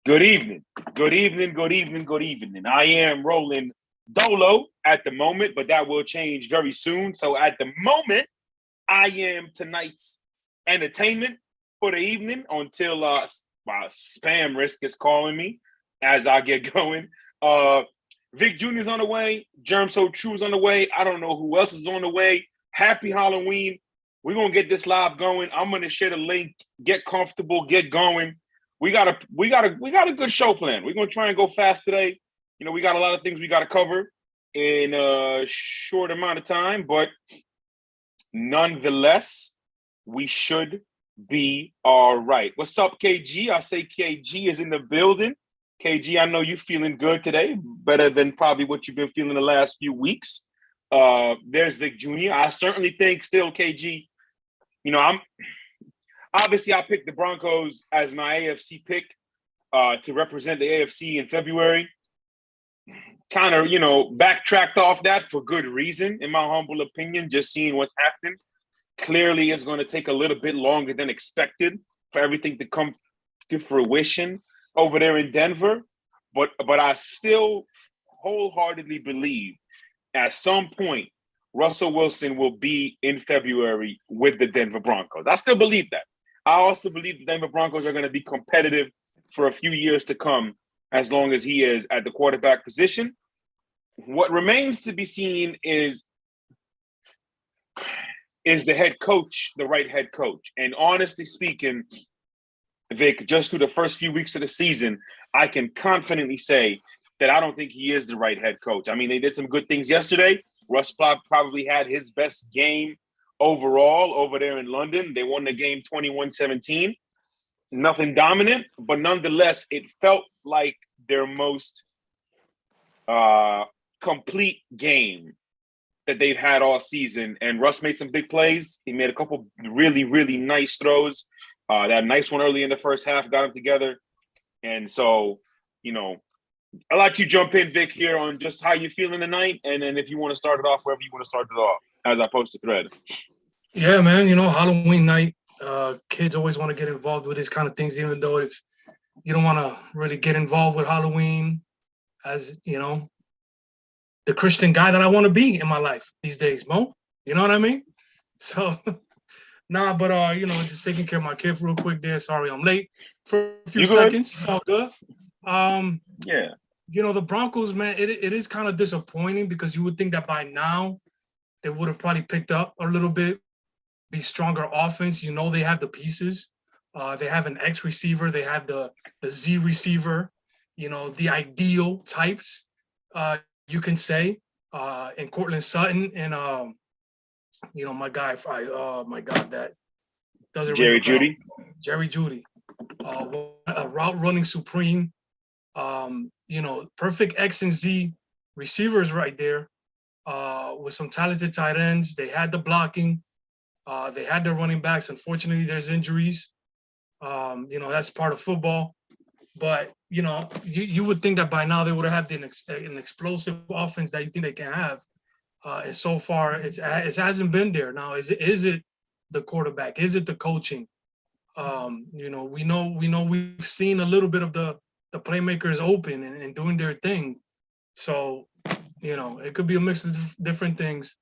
Good evening. Good evening. Good evening. Good evening. I am rolling dolo at the moment, but that will change very soon. So at the moment, I am tonight's entertainment for the evening until spam risk is calling me as I get going. Vic Jr.'s on the way. Germ So True's on the way. I don't know who else is on the way. Happy Halloween. We're going to get this live going. I'm going to share the link. Get comfortable. Get going. We got a good show plan. We're going to try and go fast today. You know, we got a lot of things we got to cover in a short amount of time, but nonetheless, we should be all right. What's up, KG? I say KG is in the building. KG, I know you feeling good today, better than probably what you've been feeling the last few weeks. There's Vic Jr. I certainly think still, KG, you know, Obviously, I picked the Broncos as my AFC pick to represent the AFC in February. Kind of, you know, backtracked off that for good reason, in my humble opinion, just seeing what's happening. Clearly, it's going to take a little bit longer than expected for everything to come to fruition over there in Denver. But I still wholeheartedly believe at some point, Russell Wilson will be in February with the Denver Broncos. I still believe that. I also believe the Denver Broncos are going to be competitive for a few years to come as long as he is at the quarterback position. What remains to be seen is the head coach, the right head coach. And honestly speaking, Vic, just through the first few weeks of the season, I can confidently say that I don't think he is the right head coach. I mean, they did some good things yesterday. Russ probably had his best game overall over there in London. They won the game 21-17. Nothing dominant, but nonetheless, it felt like their most complete game that they've had all season. And Russ made some big plays. He made a couple really, really nice throws. That nice one early in the first half got him together. And so, you know, I'll let you jump in, Vic, here on just how you feeling tonight. And then if you want to start it off, wherever you want to start it off, as I post the thread. Yeah, man, you know, Halloween night, kids always want to get involved with these kind of things, even though if you don't want to really get involved with Halloween as, you know, the Christian guy that I want to be in my life these days, Mo. You know what I mean? So, you know, just taking care of my kid real quick there. Sorry, I'm late for a few seconds. It's all good. Yeah. You know, the Broncos, man, it is kind of disappointing because you would think that by now they would have probably picked up a little bit, be stronger offense. You know, they have the pieces. They have an X receiver. They have the Z receiver, you know, the ideal types, you can say, and Cortland Sutton and, you know, my guy, that doesn't Jerry Jeudy. Jerry Jeudy, a route running supreme. You know, perfect X and Z receivers right there, with some talented tight ends. They had the blocking. They had their running backs. Unfortunately, there's injuries. You know, that's part of football. But, you know, you would think that by now they would have had an explosive offense that you think they can have. And so far, it hasn't been there. Now, is it the quarterback? Is it the coaching? You know, we've seen a little bit of the playmakers open and doing their thing. So, you know, it could be a mix of different things.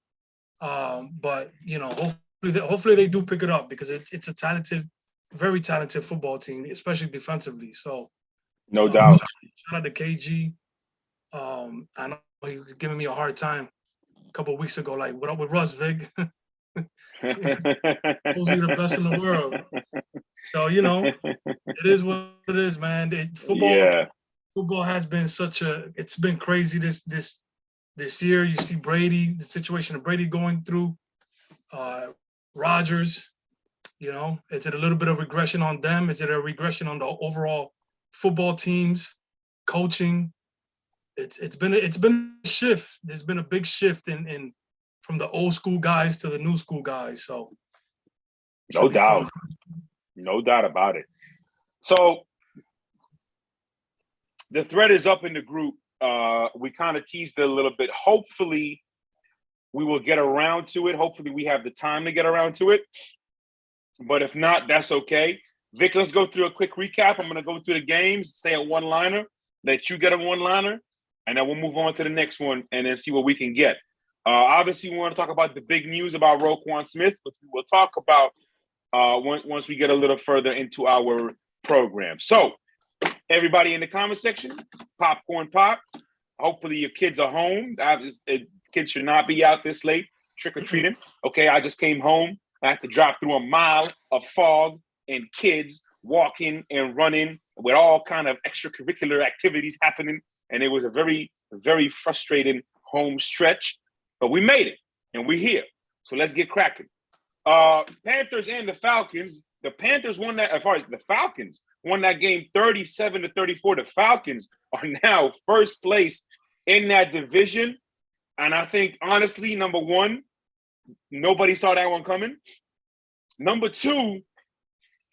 But, you know, hopefully they do pick it up because it's a talented, very talented football team, especially defensively. So, no doubt. Shout out to KG. I know he was giving me a hard time a couple of weeks ago, like, what up with Russ, Vig? Those are the best in the world. So, you know, it is what it is, man. Football has been it's been crazy this year. You see Brady, the situation of Brady going through, Rodgers, you know, is it a little bit of regression on them? Is it a regression on the overall football teams, coaching? It's been a shift. There's been a big shift in from the old school guys to the new school guys. So no doubt. No doubt about it. So the thread is up in the group. We kind of teased it a little bit. Hopefully we will get around to it. Hopefully we have the time to get around to it. But if not, that's okay. Vic, let's go through a quick recap. I'm going to go through the games, say a one-liner, let you get a one-liner, and then we'll move on to the next one and then see what we can get. Obviously, we want to talk about the big news about Roquan Smith, which we will talk about once we get a little further into our program. So, everybody in the comment section, popcorn pop. Hopefully your kids are home. Kids should not be out this late trick-or-treating. Okay, I just came home. I had to drive through a mile of fog and kids walking and running with all kind of extracurricular activities happening. And it was a very, very frustrating home stretch. But we made it, and we're here. So let's get cracking. Panthers and the Falcons. The Panthers won that, as far as the Falcons won that game 37-34. The Falcons are now first place in that division. And I think, honestly, number one, nobody saw that one coming. Number two,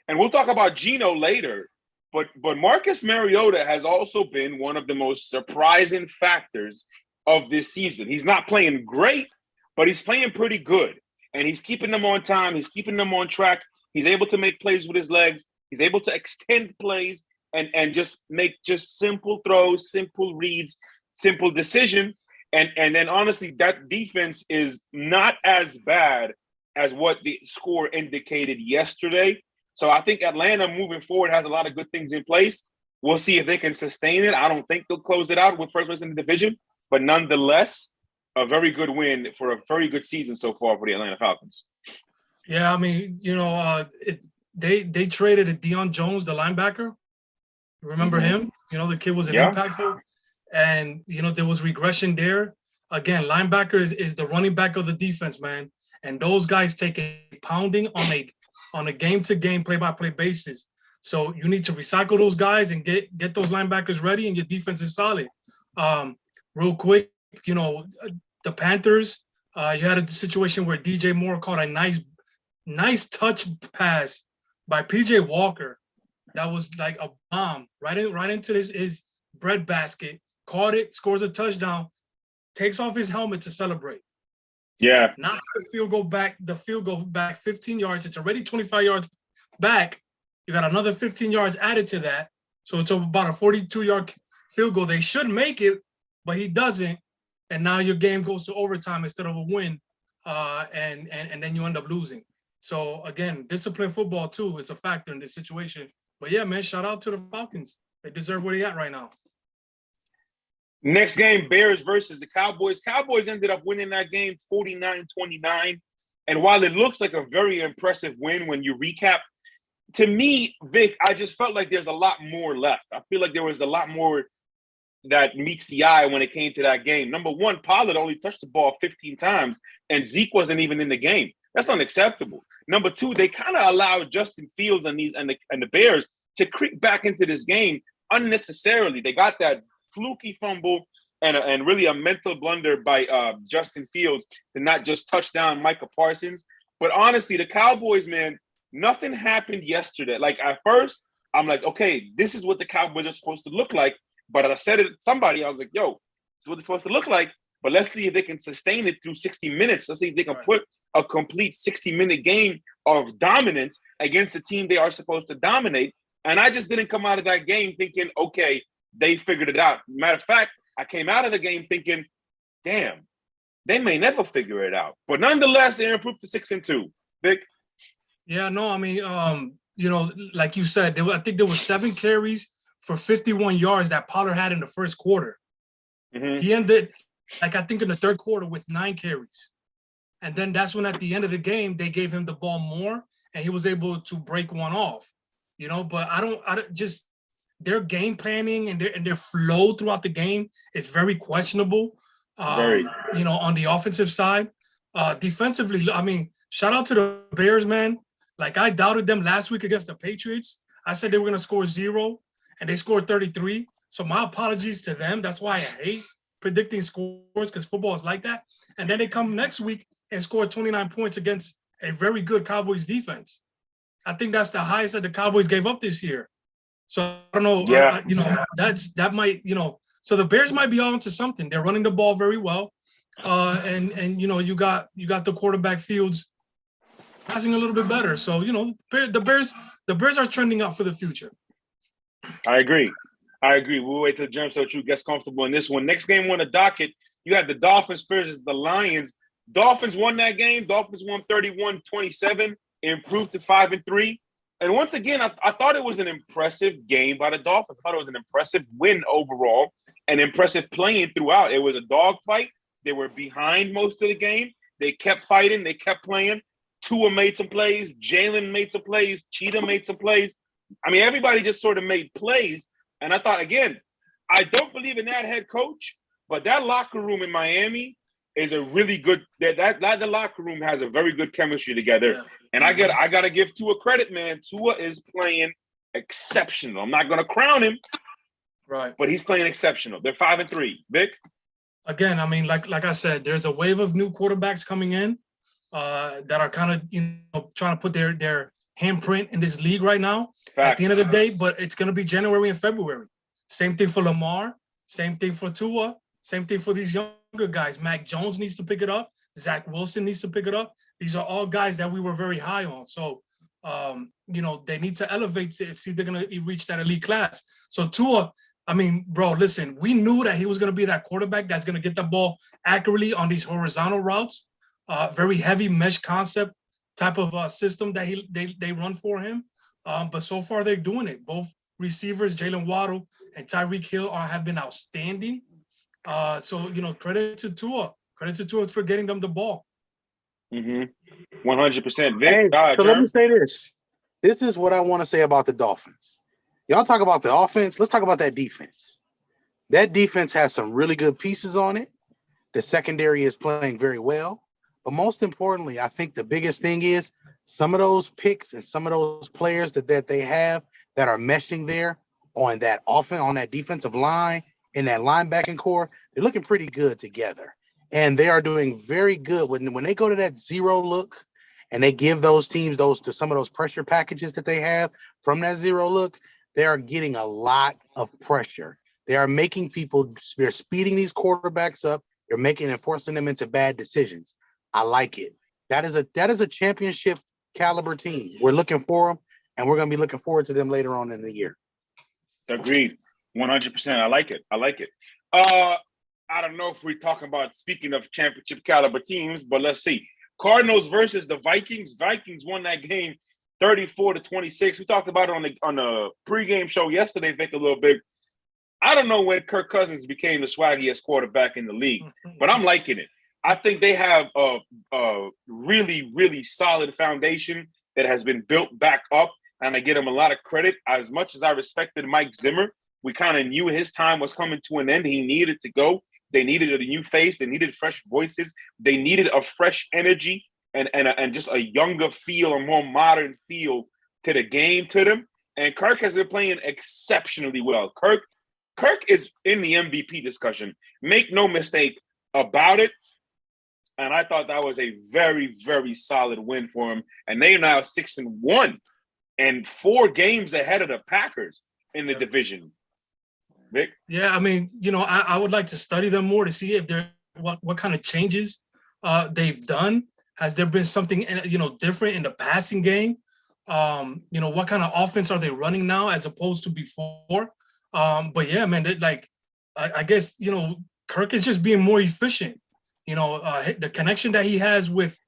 and we'll talk about Geno later, but Marcus Mariota has also been one of the most surprising factors of this season. He's not playing great, but he's playing pretty good. And he's keeping them on time. He's keeping them on track. He's able to make plays with his legs. He's able to extend plays and just make just simple throws, simple reads, simple decision. And then, honestly, that defense is not as bad as what the score indicated yesterday. So I think Atlanta moving forward has a lot of good things in place. We'll see if they can sustain it. I don't think they'll close it out with first place in the division. But nonetheless, a very good win for a very good season so far for the Atlanta Falcons. Yeah, I mean, they traded a Deion Jones, the linebacker. Remember him? The kid was impactful. And, there was regression there. Again, linebacker is the running back of the defense, man. And those guys take a pounding on a game-to-game, play-by-play basis. So you need to recycle those guys and get those linebackers ready, and your defense is solid. Real quick, the Panthers, you had a situation where DJ Moore caught a nice touch pass by PJ Walker. That was like a bomb right into his breadbasket. Caught it, scores a touchdown, takes off his helmet to celebrate. Yeah. Knocks the field goal back 15 yards. It's already 25 yards back. You got another 15 yards added to that. So it's about a 42-yard field goal. They should make it, but he doesn't. And now your game goes to overtime instead of a win. And then you end up losing. So again, disciplined football too is a factor in this situation. But yeah, man, shout out to the Falcons. They deserve where they at right now. Next game, Bears versus the Cowboys. Cowboys ended up winning that game 49-29. And while it looks like a very impressive win when you recap, to me, Vic, I just felt like there's a lot more left. I feel like there was a lot more that meets the eye when it came to that game. Number one, Pollard only touched the ball 15 times, and Zeke wasn't even in the game. That's unacceptable. Number two, they kind of allowed Justin Fields and the Bears to creep back into this game unnecessarily. They got that fluky fumble and really a mental blunder by Justin Fields to not just touch down Micah Parsons. But honestly, the Cowboys, man, nothing happened yesterday. Like at first, I'm like, okay, this is what the Cowboys are supposed to look like. But I said it to somebody, I was like, yo, this is what it's supposed to look like. But let's see if they can sustain it through 60 minutes. Let's see if they can put a complete 60-minute game of dominance against a team they are supposed to dominate. And I just didn't come out of that game thinking, okay, they figured it out. Matter of fact, I came out of the game thinking, damn, they may never figure it out. But nonetheless, they improved to 6-2. Vic? Yeah, no, I mean, like you said, I think there were 7 carries for 51 yards that Pollard had in the first quarter. Mm-hmm. He ended, I think, in the third quarter with 9 carries. And then that's when at the end of the game, they gave him the ball more, and he was able to break one off. But I don't just their game planning and their flow throughout the game is very questionable. On the offensive side, defensively, I mean, shout out to the Bears, man. Like I doubted them last week against the Patriots. I said they were going to score 0, and they scored 33. So my apologies to them. That's why I hate predicting scores, because football is like that. And then they come next week and score 29 points against a very good Cowboys defense. I think that's the highest that the Cowboys gave up this year. So I don't know, that might, so the Bears might be on to something. They're running the ball very well. And you got the quarterback Fields passing a little bit better. So, the Bears, the Bears are trending up for the future. I agree. We'll wait till Germ So True gets comfortable in this one. Next game on the docket, you had the Dolphins versus the Lions. Dolphins won that game. Dolphins won 31-27, improved to 5-3. And once again, I thought it was an impressive game by the Dolphins. I thought it was an impressive win overall and impressive playing throughout. It was a dogfight. They were behind most of the game. They kept fighting. They kept playing. Tua made some plays. Jalen made some plays. Cheetah made some plays. I mean, everybody just sort of made plays. And I thought, again, I don't believe in that head coach, but that locker room in Miami is a really good – the locker room has a very good chemistry together. Yeah. And I got to give Tua credit, man. Tua is playing exceptional. I'm not going to crown him, right? But he's playing exceptional. They're 5-3. Vic? Again, I mean, like I said, there's a wave of new quarterbacks coming in that are kind of, trying to put their handprint in this league right now. Facts. At the end of the day, but it's going to be January and February. Same thing for Lamar. Same thing for Tua. Same thing for these younger guys. Mac Jones needs to pick it up. Zach Wilson needs to pick it up. These are all guys that we were very high on. So, they need to elevate to see if they're going to reach that elite class. So Tua, I mean, bro, listen, we knew that he was going to be that quarterback that's going to get the ball accurately on these horizontal routes, very heavy mesh concept type of system that they run for him. But so far they're doing it. Both receivers, Jalen Waddle and Tyreek Hill, have been outstanding. So credit to Tua. Credit to Tua for getting them the ball. 100%. Vic, hey, so let me say this. This is what I want to say about the Dolphins. Y'all talk about the offense. Let's talk about that defense. That defense has some really good pieces on it. The secondary is playing very well. But most importantly, I think the biggest thing is some of those picks and some of those players that they have that are meshing there on that offense, on that defensive line and that linebacking core, they're looking pretty good together. And they are doing very good when they go to that zero look and they give those teams some of those pressure packages that they have from that zero look, they are getting a lot of pressure. They are making they're speeding these quarterbacks up. They're making and forcing them into bad decisions. I like it. That is a championship caliber team. We're looking for them, and we're going to be looking forward to them later on in the year. Agreed. 100%. I like it. I don't know if we're talking about, speaking of championship caliber teams, but let's see. Cardinals versus the Vikings. Vikings won that game 34-26. We talked about it on the pregame show yesterday, Vic, a little bit. I don't know when Kirk Cousins became the swaggiest quarterback in the league, but I'm liking it. I think they have a really, really solid foundation that has been built back up, and I give them a lot of credit. As much as I respected Mike Zimmer, we kind of knew his time was coming to an end. He needed to go. They needed a new face. They needed fresh voices. They needed a fresh energy and just a younger feel, a more modern feel to the game to them. And Kirk has been playing exceptionally well. Kirk is in the MVP discussion. Make no mistake about it. And I thought that was a very, very solid win for him. And they are now 6-1 and 4 games ahead of the Packers in the division. Vic? Yeah, I mean, I would like to study them more to see if they're what kind of changes they've done. Has there been something different in the passing game? What kind of offense are they running now as opposed to before? But yeah, man, I guess Kirk is just being more efficient. The connection that he has with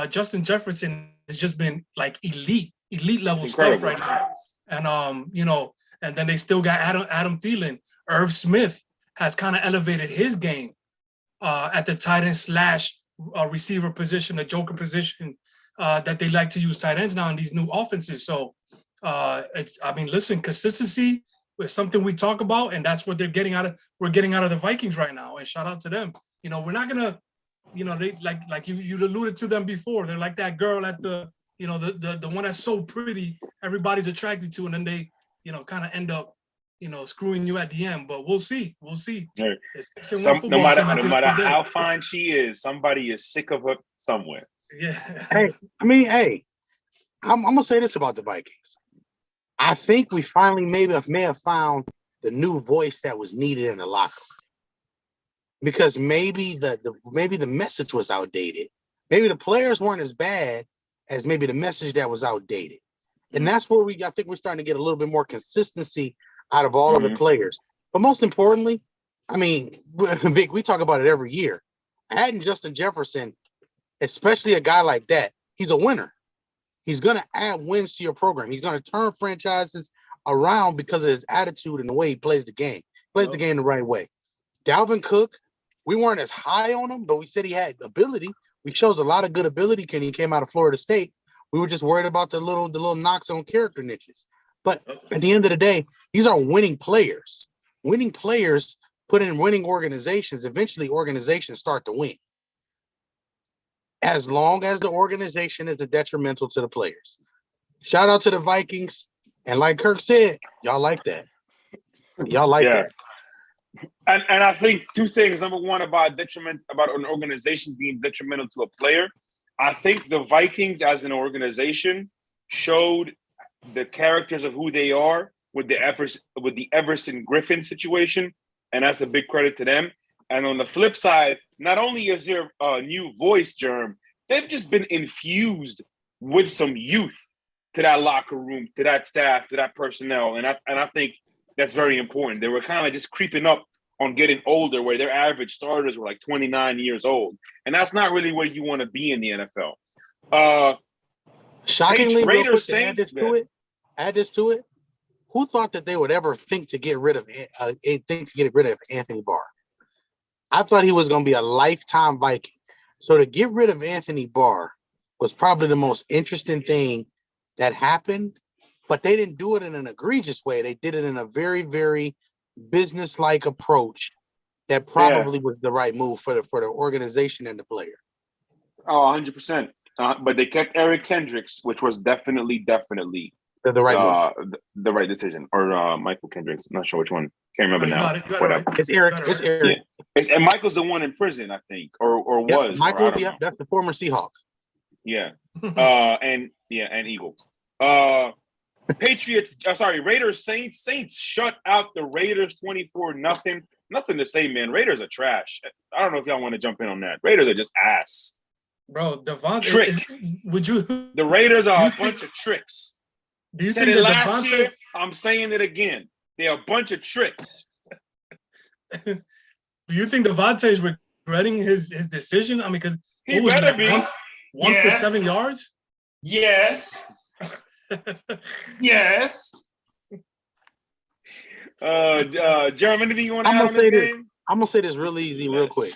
Justin Jefferson has just been like elite level stuff right now. And and then they still got Adam Thielen. Irv Smith has kind of elevated his game at the tight end / receiver position, the joker position that they like to use tight ends now in these new offenses. So listen, consistency is something we talk about, and that's what we're getting out of the Vikings right now. And shout out to them. We're not gonna, they like you alluded to them before. They're like that girl at the one that's so pretty, everybody's attracted to, and then they kind of end up screwing you at the end. But we'll see. Right. No matter how fine she is, somebody is sick of her somewhere. Yeah. Hey, I'm gonna say this about the Vikings. I think we finally may have found the new voice that was needed in the locker room. Because maybe the message was outdated. Maybe the players weren't as bad as maybe the message that was outdated. And that's where I think we're starting to get a little bit more consistency out of all of the players. But most importantly, I mean, Vic, we talk about it every year. Adding Justin Jefferson, especially a guy like that, he's a winner. He's going to add wins to your program. He's going to turn franchises around because of his attitude and the way he plays the game. Plays the game the right way. Dalvin Cook, we weren't as high on him, but we said he had ability. He shows a lot of good ability when he came out of Florida State. We were just worried about the little knocks on character niches. But at the end of the day, these are winning players. Winning players put in winning organizations. Eventually, organizations start to win. As long as the organization is detrimental to the players. Shout out to the Vikings. And like Kirk said, y'all like that. Y'all like that. And I think two things. Number one, about an organization being detrimental to a player. I think the Vikings as an organization showed the characters of who they are with the Everson Griffin situation. And that's a big credit to them. And on the flip side, not only is there a new voice, Germ, they've just been infused with some youth to that locker room, to that staff, to that personnel. And I think that's very important. They were kind of just creeping up on getting older, where their average starters were like 29 years old. And that's not really where you want to be in the NFL. Shockingly, Raiders, Saints, add this to it. Who thought that they would ever think to get rid of Anthony Barr? I thought he was going to be a lifetime Viking. So to get rid of Anthony Barr was probably the most interesting thing that happened, but they didn't do it in an egregious way. They did it in a very, very business-like approach that probably was the right move for the organization and the player. Oh, 100%. But they kept Eric Kendricks, which was definitely the right move. The right decision. Or Michael Kendricks. I'm not sure which one. Can't remember now. Right. It's Eric. It's Eric. Yeah. And Michael's the one in prison, I think, or was. Michael's that's the former Seahawk. Yeah. And Eagle. Raiders, Saints. Saints shut out the Raiders 24-0. Nothing to say, man. Raiders are trash. I don't know if y'all want to jump in on that. Raiders are just ass. Bro, Devontae, the Raiders are a bunch of tricks. Do you think that last year? I'm saying it again. They're a bunch of tricks. Do you think Devontae is regretting his decision? I mean, because he better be. One for 7 yards? Yes. Yes. Jeremy, anything you want to add on this game? I'm going to say this real easy, real quick.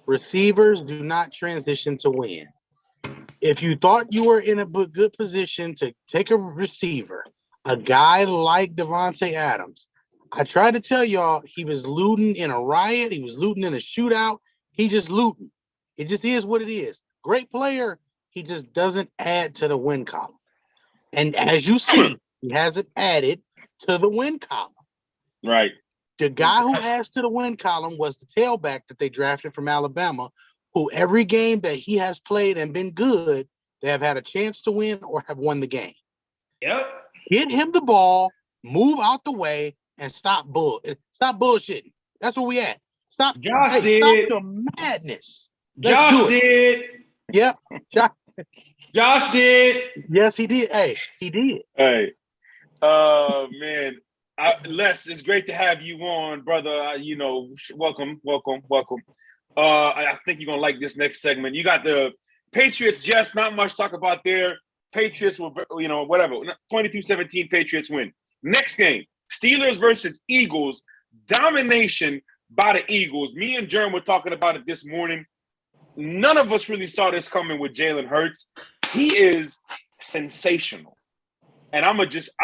Receivers do not transition to win. If you thought you were in a good position to take a receiver, a guy like Devontae Adams, I tried to tell y'all he was looting in a riot. He was looting in a shootout. He just looting. It just is what it is. Great player. He just doesn't add to the win column. And as you see, he hasn't added to the win column. Right. The guy who adds to the win column was the tailback that they drafted from Alabama, who every game that he has played and been good, they have had a chance to win or have won the game. Yep. Get him the ball, move out the way, and stop bullshitting. That's where we at. Stop the madness. Josh did. Yep. Josh did. Yes, he did. Hey, he did. Hey. Man. Les, it's great to have you on, brother. Welcome. I think you're going to like this next segment. You got the Patriots, just not much talk about there. Patriots were, whatever. 22-17 Patriots win. Next game, Steelers versus Eagles. Domination by the Eagles. Me and Jerm were talking about it this morning. None of us really saw this coming with Jalen Hurts. He is sensational. And I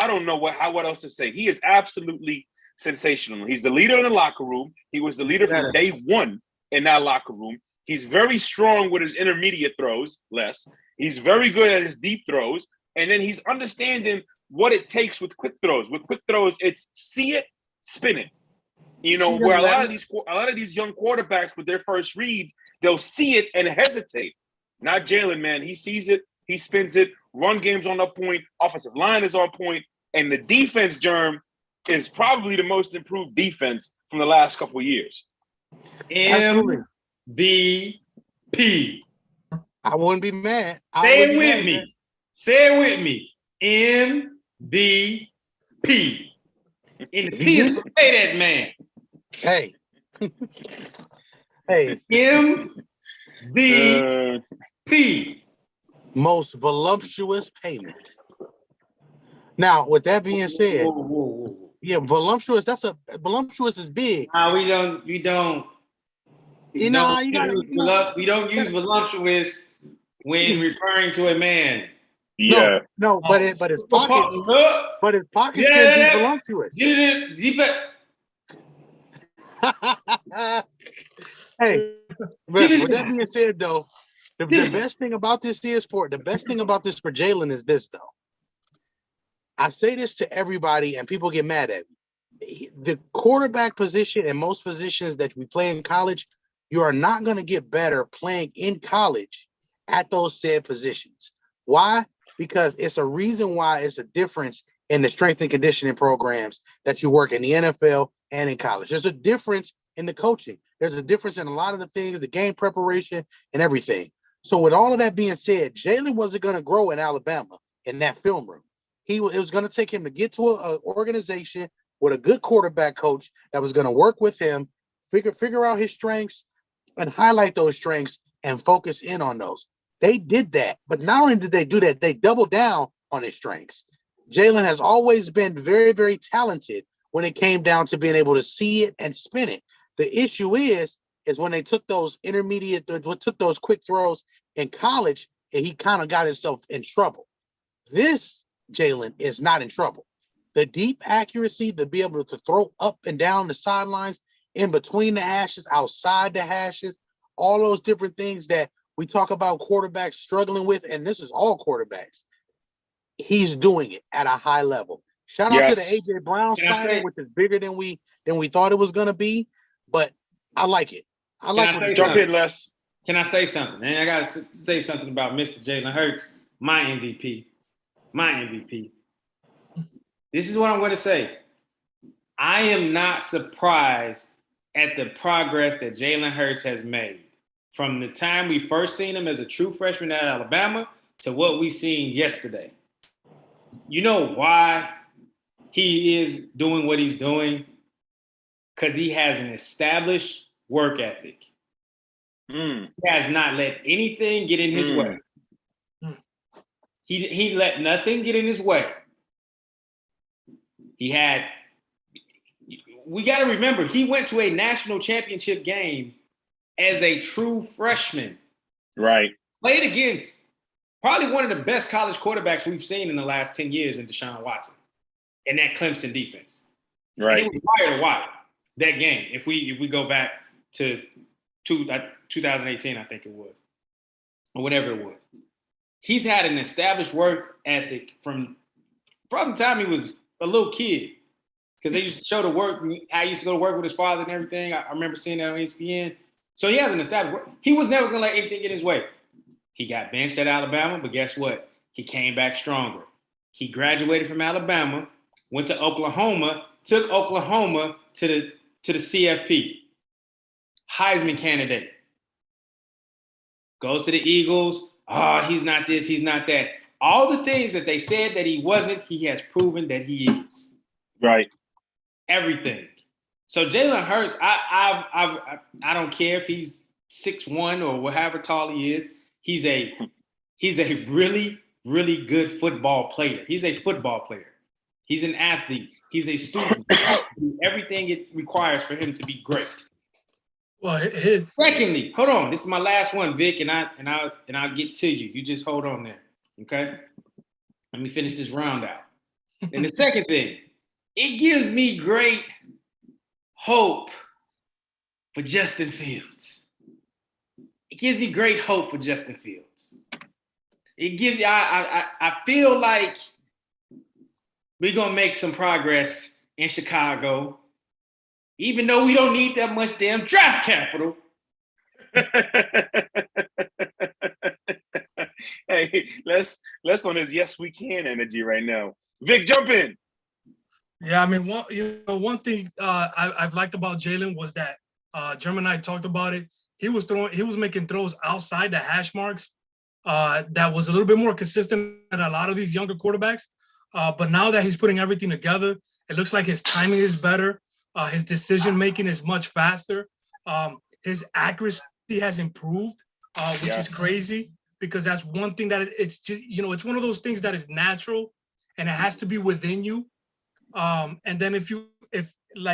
don't know what else to say. He is absolutely sensational. He's the leader in the locker room. He was the leader from day one in that locker room. He's very strong with his intermediate throws, Les. He's very good at his deep throws. And then he's understanding what it takes with quick throws. With quick throws, it's see it, spin it. Where a lot of these young quarterbacks with their first reads, they'll see it and hesitate. Not Jalen, man. He sees it, he spins it. Run game's on point. Offensive line is on point. And the defense, Germ, is probably the most improved defense from the last couple of years. MVP. I wouldn't be mad. Say it with me. MVP. And the P is for pay that man. Hey. Hey. MVP. Most voluptuous payment. Now, with that being said, Whoa. yeah, voluptuous. Voluptuous is big. Nah, we don't. You know, We don't use voluptuous when referring to a man. Yeah. No, but his pockets, Yeah. can be voluptuous. Hey, with that being said, though, the best thing about this for Jalen is this, though. I say this to everybody, and people get mad at me. The quarterback position and most positions that we play in college, you are not going to get better playing in college at those said positions. Why? Because it's a reason why it's a difference in the strength and conditioning programs that you work in the NFL and in college. There's a difference in the coaching. There's a difference in a lot of the things, the game preparation and everything. So with all of that being said, Jalen wasn't going to grow in Alabama in that film room. It was going to take him to get to an organization with a good quarterback coach that was going to work with him, figure out his strengths and highlight those strengths and focus in on those. They did that, but not only did they do that, they doubled down on his strengths. Jalen has always been very, very talented when it came down to being able to see it and spin it. The issue is when they took those took those quick throws in college, and he kind of got himself in trouble. This Jalen is not in trouble. The deep accuracy to be able to throw up and down the sidelines, in between the hashes, outside the hashes, all those different things that we talk about quarterbacks struggling with, and this is all quarterbacks. He's doing it at a high level. Shout out to the AJ Brown signing, which is bigger than we thought it was going to be, but I like it. I like it. Jump in, Les. Can I say something? Man, I got to say something about Mr. Jalen Hurts, my MVP. This is what I'm going to say. I am not surprised at the progress that Jalen Hurts has made from the time we first seen him as a true freshman at Alabama to what we seen yesterday. You know why he is doing what he's doing? Because he has an established work ethic. He has not let anything get in his way. He let nothing get in his way. We got to remember, he went to a national championship game as a true freshman. Right. Played against probably one of the best college quarterbacks we've seen in the last 10 years in Deshaun Watson and that Clemson defense. Right. And he was fired a while that game. If we go back to 2018, I think it was, or whatever it was. He's had an established work ethic from the time he was a little kid, because they used to show the work. I used to go to work with his father and everything. I remember seeing that on ESPN. So he has an established work. He was never going to let anything get in his way. He got benched at Alabama, but guess what? He came back stronger. He graduated from Alabama, went to Oklahoma, took Oklahoma to the CFP. Heisman candidate. Goes to the Eagles. Oh, he's not this, he's not that. All the things that they said that he wasn't, he has proven that he is. Right. Everything. So Jalen Hurts, I don't care if he's 6'1" or whatever tall he is. He's a really, really good football player. He's a football player. He's an athlete. He's a student. Everything it requires for him to be great. Well, secondly, hold on. This is my last one, Vic, and I'll get to you. You just hold on there, okay? Let me finish this round out. And the second thing, it gives me great hope for Justin Fields. It gives me great hope for Justin Fields. It gives you. I feel like we're gonna make some progress in Chicago. Even though we don't need that much damn draft capital. Hey, let's on his yes we can energy right now. Vic, jump in. Yeah, I mean, one thing I've liked about Jalen was that German and I talked about it. He was making throws outside the hash marks that was a little bit more consistent than a lot of these younger quarterbacks. But now that he's putting everything together, it looks like his timing is better. His decision making is much faster. His accuracy has improved, which is crazy, because that's one thing that it's just, it's one of those things that is natural and it has to be within you. And then if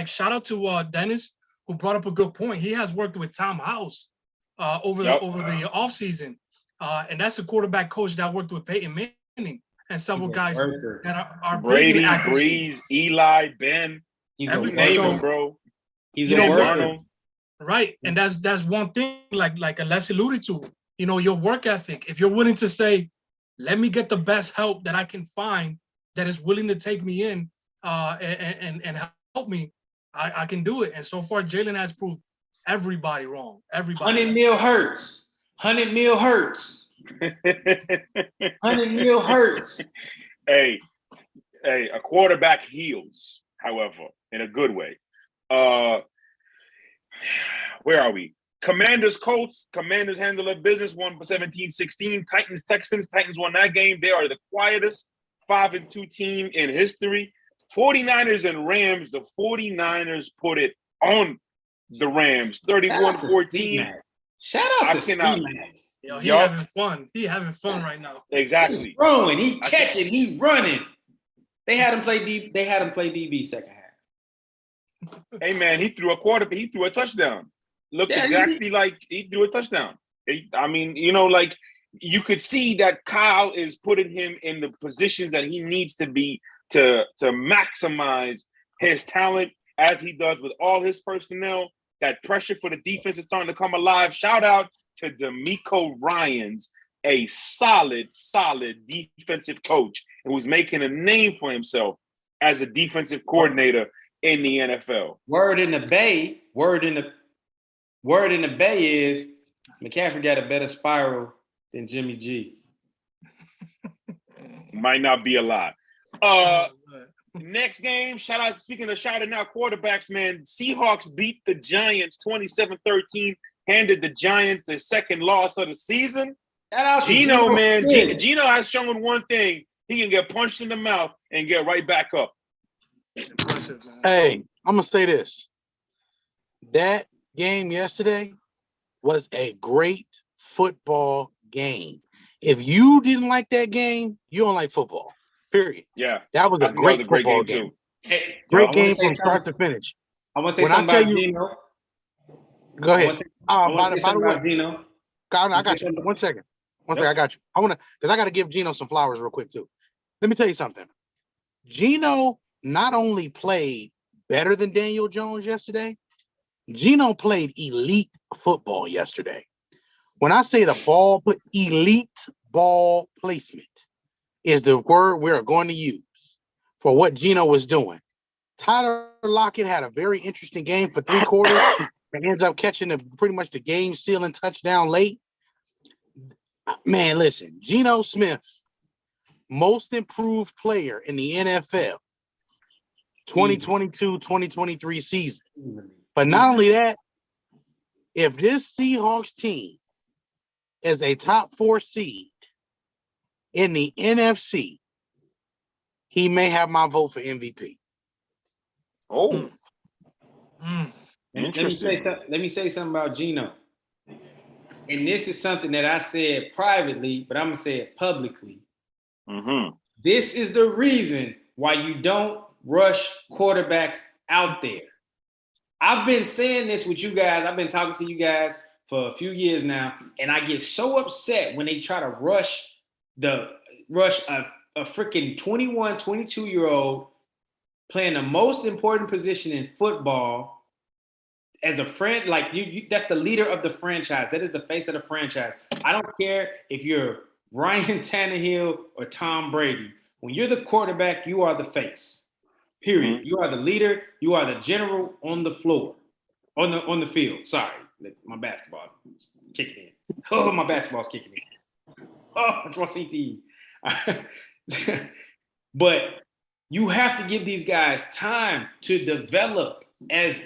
shout out to Dennis, who brought up a good point. He has worked with Tom House over the offseason. And that's a quarterback coach that worked with Peyton Manning and several guys that are Brady, big in accuracy. Breeze, Eli, Ben. Every name him, bro. He's a worker. Right. And that's one thing, like Alessi alluded to, your work ethic. If you're willing to say, let me get the best help that I can find that is willing to take me in and help me, I can do it. And so far, Jalen has proved everybody wrong. Everybody. 100 mil hurts. 100 mil hurts. 100 mil hurts. Hey, a quarterback heals, however, in a good way. Where are we? Commanders, Colts. Commanders handle their business, won 17-16. Titans, Texans. Titans won that game. They are the quietest 5-2 team in history. 49ers and Rams. The 49ers put it on the Rams, 31-14. Shout out to Steve. Yo, he having fun. He having fun right now. Exactly. He throwing, he catching, he running. They had him play DB second half. Hey man, he threw a touchdown. Looked exactly like he threw a touchdown. You could see that Kyle is putting him in the positions that he needs to be to maximize his talent as he does with all his personnel. That pressure for the defense is starting to come alive. Shout out to DeMeco Ryans, a solid defensive coach and who's making a name for himself as a defensive coordinator in the NFL. Word in the Bay is McCaffrey got a better spiral than Jimmy G. Might not be a lot. Next game, speaking of shouting out quarterbacks, man, Seahawks beat the Giants 27-13, handed the Giants their second loss of the season. Shout out Gino, man. Gino has shown one thing. He can get punched in the mouth and get right back up. Impressive, man. Hey, I'm going to say this. That game yesterday was a great football game. If you didn't like that game, you don't like football. Period. Yeah. That was a great football game. Hey, great game from start to finish. I want to say something about Gino. Go ahead. By the way, Gino. I got you. One second, I got you. Because I got to give Gino some flowers real quick too. Let me tell you something. Gino not only played better than Daniel Jones yesterday, Gino played elite football yesterday. When I say elite ball placement is the word we're going to use for what Gino was doing. Tyler Lockett had a very interesting game for 3 quarters and ends up catching pretty much the game-sealing touchdown late. Man, listen, Geno Smith, most improved player in the NFL, 2022-2023 season. But not only that, if this Seahawks team is a top 4 seed in the NFC, he may have my vote for MVP. Oh. Interesting. Let me say something about Geno. And this is something that I said privately, but I'm going to say it publicly. Mm-hmm. This is the reason why you don't rush quarterbacks out there. I've been saying this with you guys. I've been talking to you guys for a few years now, and I get so upset when they try to rush a freaking 21, 22-year-old playing the most important position in football as a friend. Like you, that's the leader of the franchise. That is the face of the franchise. I don't care if you're Ryan Tannehill or Tom Brady. When you're the quarterback, you are the face. Period. Mm-hmm. You are the leader. You are the general on the floor, on the field. Sorry, my basketball is kicking in. Oh, my basketball's kicking in. Oh, it's my CTE. But you have to give these guys time to develop as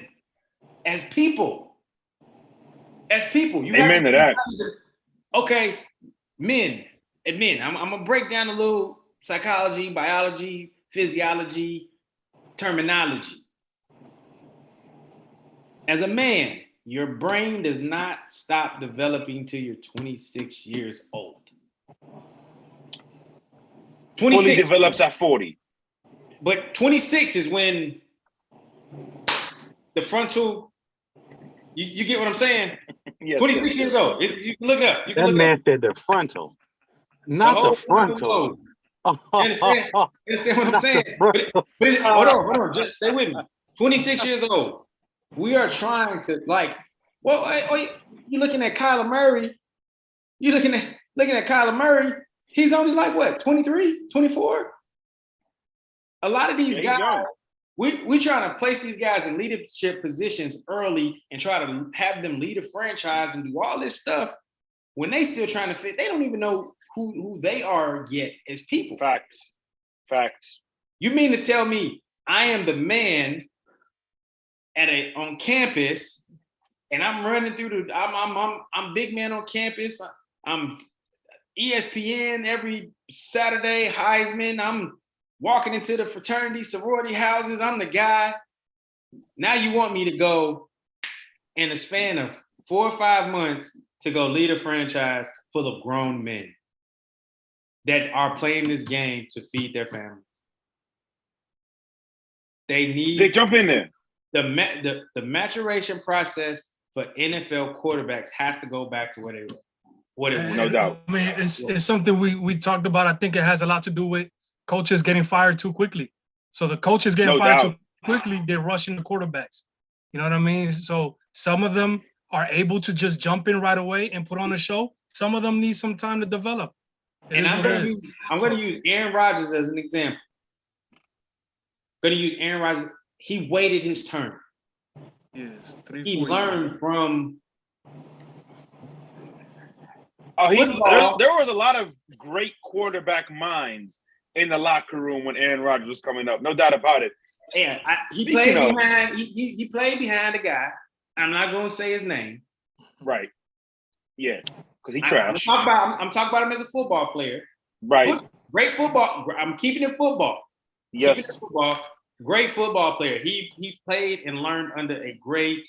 people. As people. You Amen to that. Okay, men. I'm gonna break down a little psychology, biology, physiology, terminology. As a man, your brain does not stop developing till you're 26 years old. 26 fully develops at 40. But 26 is when the frontal, you get what I'm saying? Yes, 26 years old. You can look it up. You can That look man up. said the frontal, not the whole frontal. You understand? You understand what I'm Not saying? the Hold on. Just stay with me. 26 years old. We are trying to you're looking at Kyler Murray. You're looking at Kyler Murray. He's only like what, 23, 24? A lot of these guys, we trying to place these guys in leadership positions early and try to have them lead a franchise and do all this stuff when they still trying to fit. They don't even know who they are yet as people. Facts. You mean to tell me I am the man on campus and I'm running through I'm big man on campus. I'm ESPN every Saturday, Heisman. I'm walking into the fraternity, sorority houses. I'm the guy. Now you want me to go in a span of 4 or 5 months to go lead a franchise full of grown men that are playing this game to feed their families. They jump in there. The maturation process for NFL quarterbacks has to go back to where they were. What it was. No doubt. I mean, it's something we talked about. I think it has a lot to do with coaches getting fired too quickly. So the coaches getting fired too quickly, they're rushing the quarterbacks. You know what I mean? So some of them are able to just jump in right away and put on a show. Some of them need some time to develop. And I'm going to use Aaron Rodgers as an example. Aaron Rodgers. He waited his turn. Yes, he learned from. There was a lot of great quarterback minds in the locker room when Aaron Rodgers was coming up. No doubt about it. Yeah, he played behind. He played behind a guy. I'm not going to say his name. Right. Yeah, because he trash. I'm talking about him as a football player. Right. Great football. I'm keeping it football. Yes. Great football player. He played and learned under a great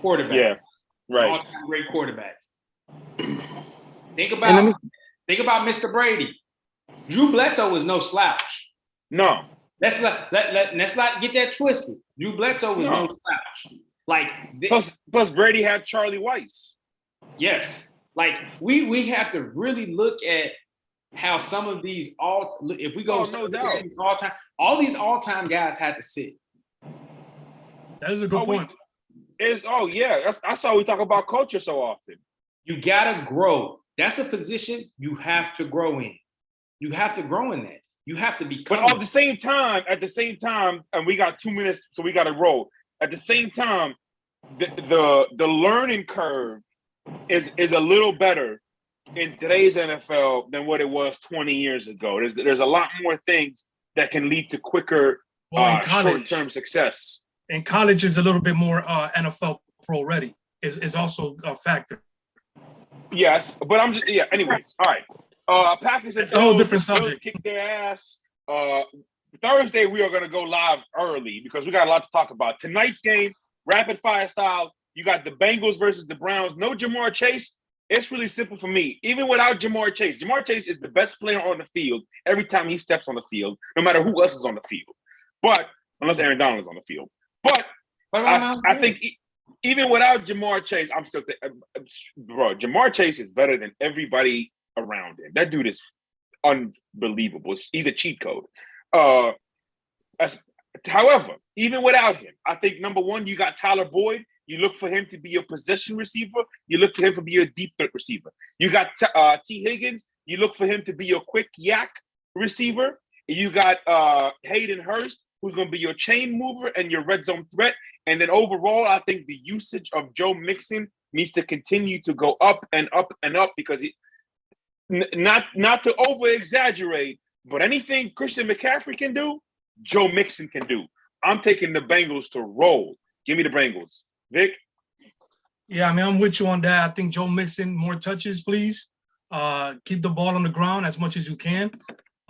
quarterback. Yeah. Right. All-time great quarterback. Think about Mr. Brady. Drew Bledsoe was no slouch. No. Let's not get that twisted. Drew Bledsoe was no slouch. Like plus Brady had Charlie Weiss. Yes. Like we have to really look at how some of these if we go no doubt. all these all-time guys had to sit. That is a good point. That's why we talk about culture so often. You gotta grow. That's a position you have to grow in. You have to grow in that. You have to become. But at the same time, and we got 2 minutes, so we got to roll. At the same time, the learning curve is a little better in today's NFL than what it was 20 years ago. There's a lot more things that can lead to quicker short-term success. And college is a little bit more NFL pro ready. Is also a factor. Yes, but anyways, all right. Packers and Bills, a whole different subject. Bills kick their ass. Thursday we are going to go live early because we got a lot to talk about. Tonight's game, rapid fire style. You got the Bengals versus the Browns. No Jamar Chase. It's really simple for me. Even without Jamar Chase is the best player on the field every time he steps on the field, no matter who else is on the field. But unless Aaron Donald is on the field. But I think even without Jamar Chase, I'm still bro, Jamar Chase is better than everybody around him. That dude is unbelievable. He's a cheat code. However, even without him, I think number one, you got Tyler Boyd. You look for him to be a possession receiver. You look to him to be a deep threat receiver. You got T. Higgins. You look for him to be a quick yak receiver. You got Hayden Hurst, who's going to be your chain mover and your red zone threat. And then overall, I think the usage of Joe Mixon needs to continue to go up and up and up because not to over exaggerate, but anything Christian McCaffrey can do, Joe Mixon can do. I'm taking the Bengals to roll. Give me the Bengals. Vic? Yeah, I mean, I'm with you on that. I think Joe Mixon, more touches, please. keep the ball on the ground as much as you can.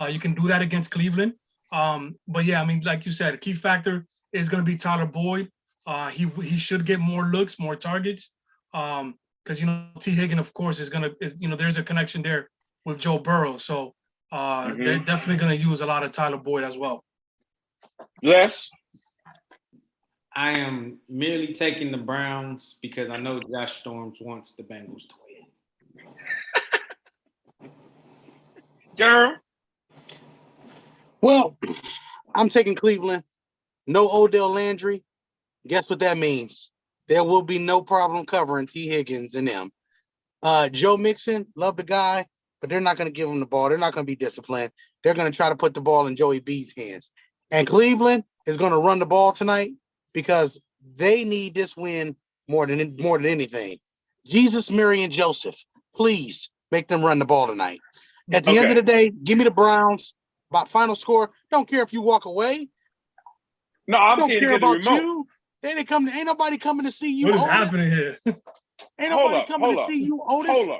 You can do that against Cleveland. But yeah, I mean, like you said, a key factor is going to be Tyler Boyd. He should get more looks, more targets. Because T. Higgins, of course, is there's a connection there with Joe Burrow. So they're definitely going to use a lot of Tyler Boyd as well. Yes. I am merely taking the Browns because I know Josh Storms wants the Bengals to win. Jerm. Well, I'm taking Cleveland. No Odell Landry. Guess what that means? There will be no problem covering T. Higgins and them. Joe Mixon, love the guy, but they're not going to give him the ball. They're not going to be disciplined. They're going to try to put the ball in Joey B's hands. And Cleveland is going to run the ball tonight because they need this win more than anything. Jesus, Mary, and Joseph, please make them run the ball tonight. At the end of the day, give me the Browns. By final score, don't care if you walk away. No, I'm don't care about the you. They didn't come. Ain't nobody coming to see you. What is Otis. happening here? Ain't nobody coming to see you, Otis. Hold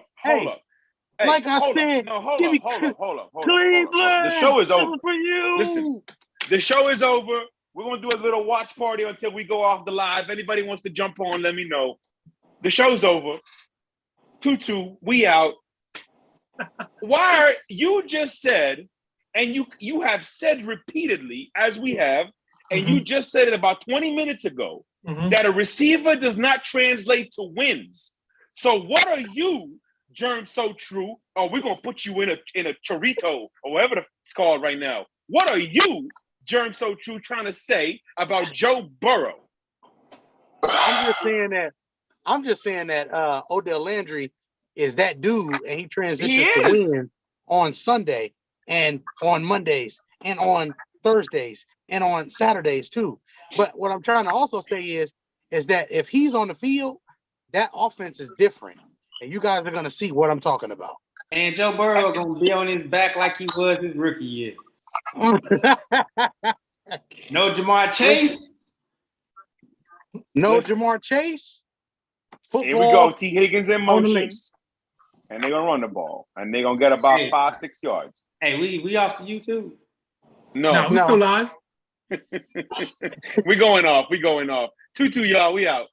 up. Hey, like I said, hold up. Cleveland. The show is over for you. Listen, the show is over. We're gonna do a little watch party until we go off the live. If anybody wants to jump on, let me know. The show's over. 2-2, we out. Why you just said, and you have said repeatedly, as we have, and you just said it about 20 minutes ago, that a receiver does not translate to wins. So what are you, Germ So True? Oh, we're gonna put you in a chorito or whatever it's called right now. What are you, Germ So True, trying to say about Joe Burrow? I'm just saying that Odell Landry is that dude, and he transitions to win on Sunday and on Mondays and on Thursdays and on Saturdays too. But what I'm trying to also say is that if he's on the field, that offense is different, and you guys are going to see what I'm talking about. And Joe Burrow going to be on his back like he was his rookie year. No Jamar Chase. No Jamar Chase. Here we go. T. Higgins in motion. And they're going to run the ball. And they're going to get about 5-6 yards. Hey, we off to you too? No, we're still live. We going off. 2-2, y'all. We out.